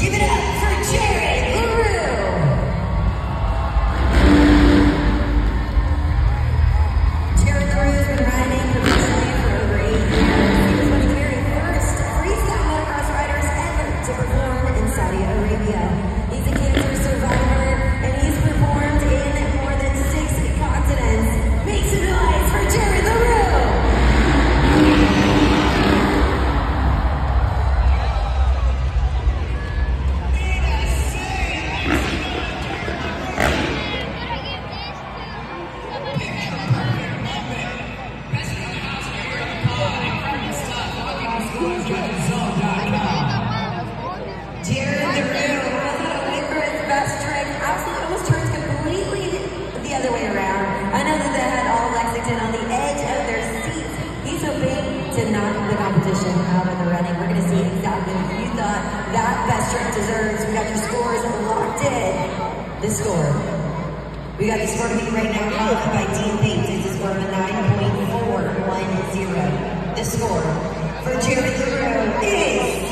Give it up for Jared LaRue. Jared LaRue has been riding professionally for over 8 years. He was one of the very first freestyle motocross riders ever to perform in Saudi Arabia. He's a cancer survivor, and he's performed in more than 6 continents. Make some noise for Jared LaRue. Jared LaRue was on a wing for his best trick. Absolutely almost turns completely the other way around. I know that they had all Lexington on the edge of their seats. He's hoping to knock the competition out of the running. We're going to see exactly what you thought that best trick deserves. We got your scores locked in. The score. We got the score being right now called by Dean Bates. It's a score of 9.410. The score for Jared LaRue is